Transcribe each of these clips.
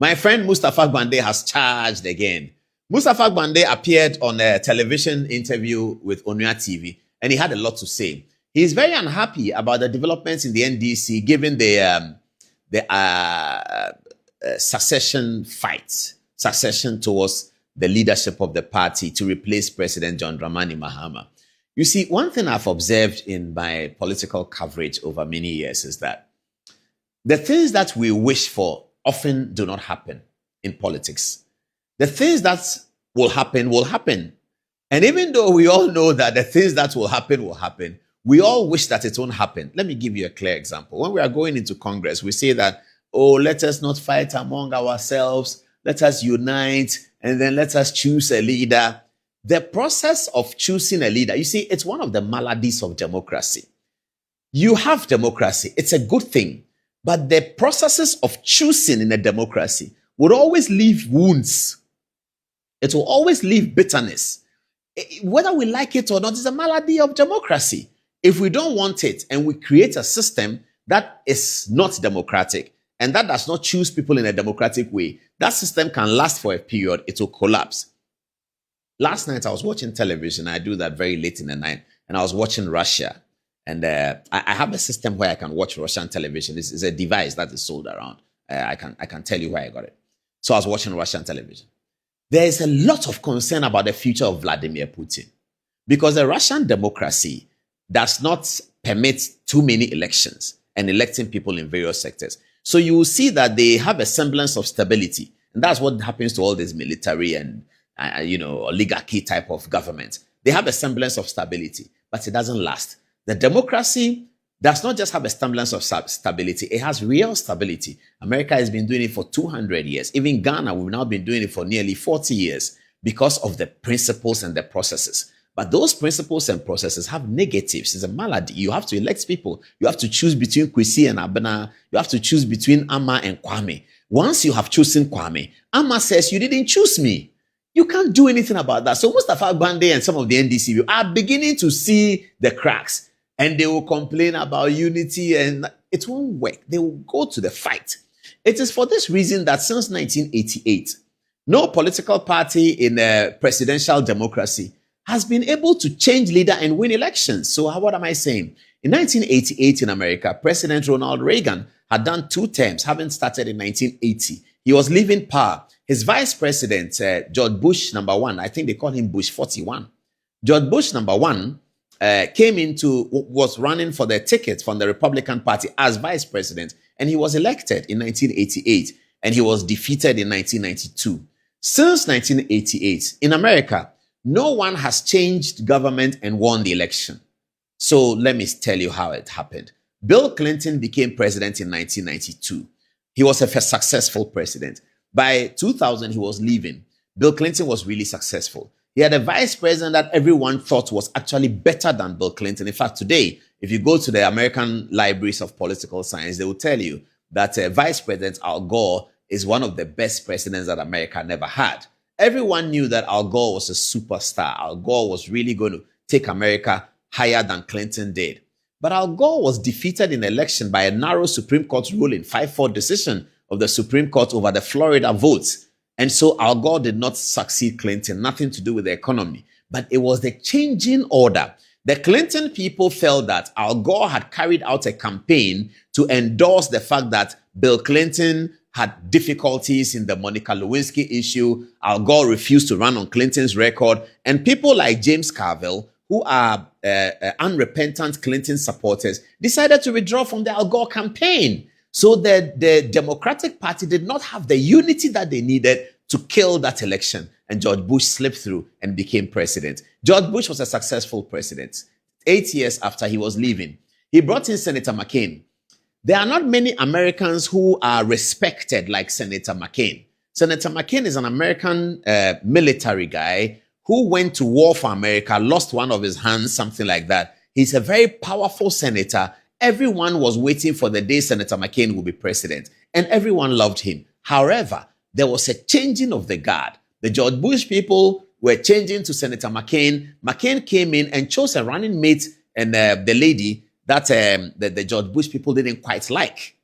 My friend Mustapha Gbande has charged again. Mustapha Gbande appeared on a television interview with Polit TV, and he had a lot to say. He's very unhappy about the developments in the NDC, given the succession towards the leadership of the party to replace President John Dramani Mahama. You see, one thing I've observed in my political coverage over many years is that the things that we wish for often do not happen in politics. The things that will happen. And even though we all know that the things that will happen, we all wish that it won't happen. Let me give you a clear example. When we are going into Congress, we say that, oh, let us not fight among ourselves. Let us unite, and then let us choose a leader. The process of choosing a leader, you see, it's one of the maladies of democracy. You have democracy. It's a good thing. But the processes of choosing in a democracy would always leave wounds. It will always leave bitterness. Whether we like it or not, it's a malady of democracy. If we don't want it and we create a system that is not democratic and that does not choose people in a democratic way, that system can last for a period. It will collapse. Last night, I was watching television. I do that very late in the night. And I was watching Russia. And I have a system where I can watch Russian television. This is a device that is sold around. I can tell you where I got it. So I was watching Russian television. There is a lot of concern about the future of Vladimir Putin because the Russian democracy does not permit too many elections and electing people in various sectors. So you will see that they have a semblance of stability. And that's what happens to all this military and, oligarchy type of government. They have a semblance of stability, but it doesn't last. The democracy does not just have a semblance of stability. It has real stability. America has been doing it for 200 years. Even Ghana, we've now been doing it for nearly 40 years because of the principles and the processes. But those principles and processes have negatives. It's a malady. You have to elect people. You have to choose between Kwesi and Abena. You have to choose between Amma and Kwame. Once you have chosen Kwame, Amma says, you didn't choose me. You can't do anything about that. So Mustapha Gbande and some of the NDC are beginning to see the cracks. And they will complain about unity and it won't work. They will go to the fight. It is for this reason that since 1988, no political party in a presidential democracy has been able to change leader and win elections. So what am I saying? In 1988 in America, President Ronald Reagan had done 2 terms, having started in 1980. He was leaving power. His vice president, George Bush #1, I think they call him Bush 41. George Bush #1 was running for the ticket from the Republican Party as vice president, and he was elected in 1988, and he was defeated in 1992. Since 1988, in America, no one has changed government and won the election. So let me tell you how it happened. Bill Clinton became president in 1992. He was a successful president. By 2000, he was leaving. Bill Clinton was really successful. He had a vice president that everyone thought was actually better than Bill Clinton. In fact, today, if you go to the American libraries of political science, they will tell you that Vice President Al Gore is one of the best presidents that America never had. Everyone knew that Al Gore was a superstar. Al Gore was really going to take America higher than Clinton did. But Al Gore was defeated in the election by a narrow Supreme Court ruling, 5-4 decision of the Supreme Court over the Florida votes. And so Al Gore did not succeed Clinton, nothing to do with the economy. But it was the changing order. The Clinton people felt that Al Gore had carried out a campaign to endorse the fact that Bill Clinton had difficulties in the Monica Lewinsky issue. Al Gore refused to run on Clinton's record. And people like James Carville, who are unrepentant Clinton supporters, decided to withdraw from the Al Gore campaign. So the Democratic Party did not have the unity that they needed to kill that election. And George Bush slipped through and became president. George Bush was a successful president. 8 years after he was leaving, he brought in Senator McCain. There are not many Americans who are respected like Senator McCain. Senator McCain is an American military guy who went to war for America, lost one of his hands, something like that. He's a very powerful senator. Everyone was waiting for the day Senator McCain would be president, and everyone loved him. However, there was a changing of the guard. The George Bush people were changing to Senator McCain. McCain came in and chose a running mate and the lady that the George Bush people didn't quite like.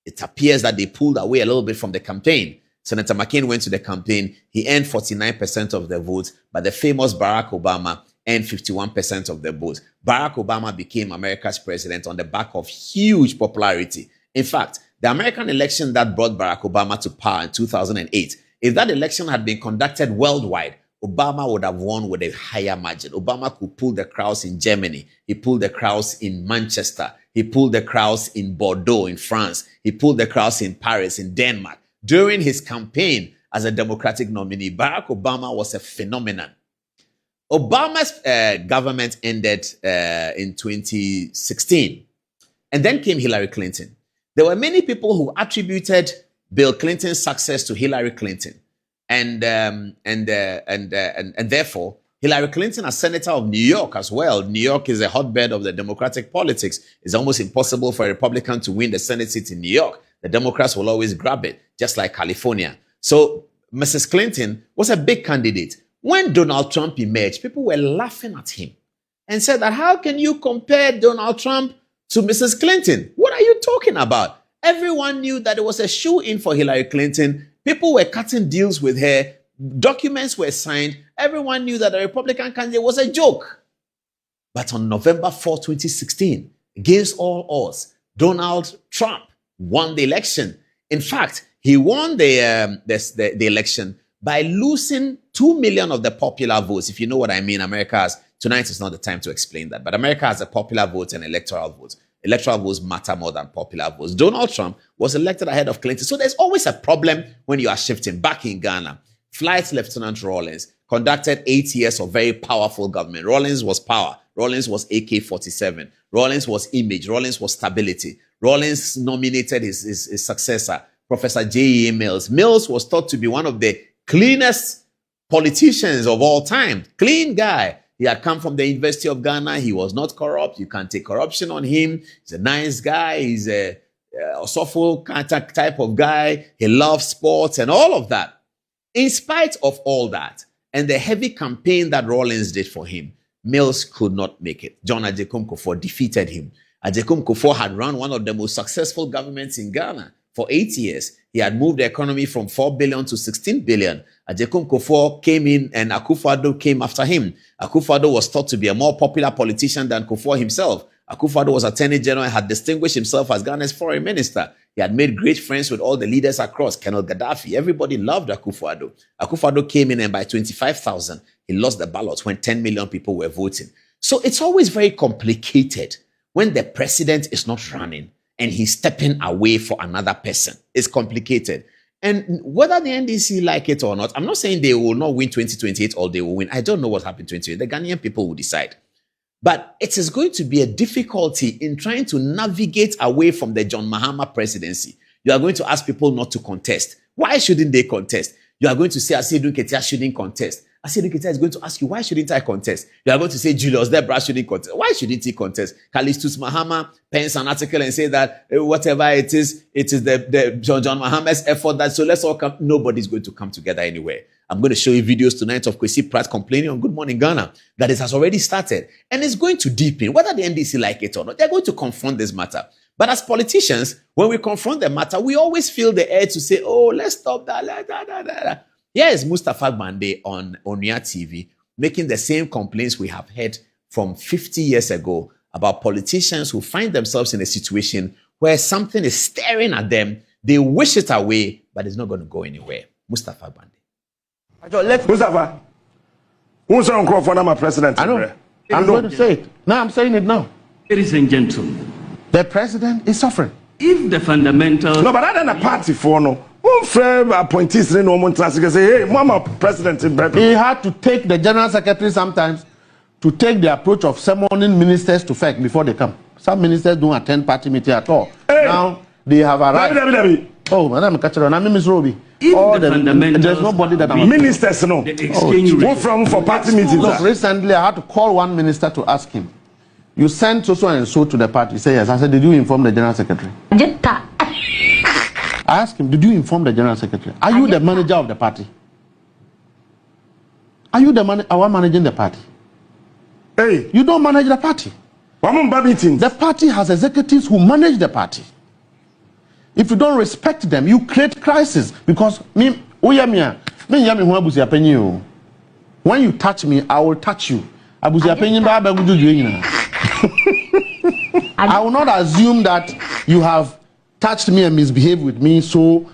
It appears that they pulled away a little bit from the campaign. Senator McCain went to the campaign. He earned 49% of the votes, but the famous Barack Obama earned 51% of the votes. Barack Obama became America's president on the back of huge popularity. In fact, the American election that brought Barack Obama to power in 2008, if that election had been conducted worldwide, Obama would have won with a higher margin. Obama could pull the crowds in Germany. He pulled the crowds in Manchester. He pulled the crowds in Bordeaux, in France. He pulled the crowds in Paris, in Denmark. During his campaign as a Democratic nominee, Barack Obama was a phenomenon. Obama's government ended in 2016. And then came Hillary Clinton. There were many people who attributed Bill Clinton's success to Hillary Clinton. And therefore, Hillary Clinton, as Senator of New York as well. New York is a hotbed of the Democratic politics. It's almost impossible for a Republican to win the Senate seat in New York. The Democrats will always grab it, just like California. So Mrs. Clinton was a big candidate. When Donald Trump emerged, people were laughing at him and said that, how can you compare Donald Trump to Mrs. Clinton? What are you talking about? Everyone knew that it was a shoe-in for Hillary Clinton. People were cutting deals with her. Documents were signed. Everyone knew that the Republican candidate was a joke. But on November 4, 2016, against all odds, Donald Trump won the election. In fact, he won the election by losing 2 million of the popular votes. If you know what I mean, tonight is not the time to explain that, but America has a popular vote and electoral votes. Electoral votes matter more than popular votes. Donald Trump was elected ahead of Clinton. So there's always a problem when you are shifting. Back in Ghana, Flight Lieutenant Rawlings conducted 8 years of very powerful government. Rawlings was power. Rawlings was AK-47. Rawlings was image. Rawlings was stability. Rawlings nominated his successor, Professor J.E. Mills. Mills was thought to be one of the cleanest politicians of all time. Clean guy. He had come from the University of Ghana. He was not corrupt. You can't take corruption on him. He's a nice guy. He's a soulful type of guy. He loves sports and all of that. In spite of all that and the heavy campaign that Rawlings did for him, Mills could not make it. John Agyekum Kufuor defeated him. Agyekum Kufuor had run one of the most successful governments in Ghana for 8 years. He had moved the economy from 4 billion to 16 billion. Agyekum Kufuor came in and Akufo-Addo came after him. Akufo-Addo was thought to be a more popular politician than Kufuor himself. Akufo-Addo was Attorney General and had distinguished himself as Ghana's foreign minister. He had made great friends with all the leaders across, Colonel Gaddafi. Everybody loved Akufo-Addo. Akufo-Addo came in and by 25,000, he lost the ballot when 10 million people were voting. So it's always very complicated when the president is not running and he's stepping away for another person. It's complicated. And whether the NDC like it or not, I'm not saying they will not win 2028 or they will win. I don't know what happened in 2028. The Ghanaian people will decide. But it is going to be a difficulty in trying to navigate away from the John Mahama presidency. You are going to ask people not to contest. Why shouldn't they contest? You are going to say Asiedu Ketia shouldn't contest. Asiedu Ketia is going to ask you, why shouldn't I contest? You are going to say Julius Debra shouldn't contest. Why shouldn't he contest? Callistus Mahama pens an article and say that whatever it is the John Mahama's effort that so let's all come. Nobody's going to come together anywhere. I'm going to show you videos tonight of Kwesi Pratt complaining on Good Morning Ghana that it has already started. And it's going to deepen. Whether the NDC like it or not, they're going to confront this matter. But as politicians, when we confront the matter, we always feel the urge to say, oh, let's stop that. Here is Mustapha Gbande on Polit TV making the same complaints we have heard from 50 years ago about politicians who find themselves in a situation where something is staring at them. They wish it away, but it's not going to go anywhere. Mustapha Gbande. Mustapha, who's on call for my president? I know. I'm going to say it. No, I'm saying it now. Ladies and gentlemen, the president is suffering. If the fundamental... No, but I don't a party for no. One friend appointees in one class say, hey, Mama, president. He had to take the general secretary sometimes to take the approach of summoning ministers to FEC before they come. Some ministers don't attend party meeting at all. Hey. Now they have arrived. Oh, Madam Kachara, I'm Miss Roby. There's nobody that I'm ministers, no. Who from for party meetings? Look, recently I had to call one minister to ask him, you sent so and so to the party. He said yes. I said, did you inform the general secretary? I asked him, did you inform the general secretary? Are you the manager of the party? Are you the one managing the party? Hey, you don't manage the party. The party has executives who manage the party. If you don't respect them, you create crisis. Because when you touch me, I will touch you. I will not assume that you have touched me and misbehaved with me, so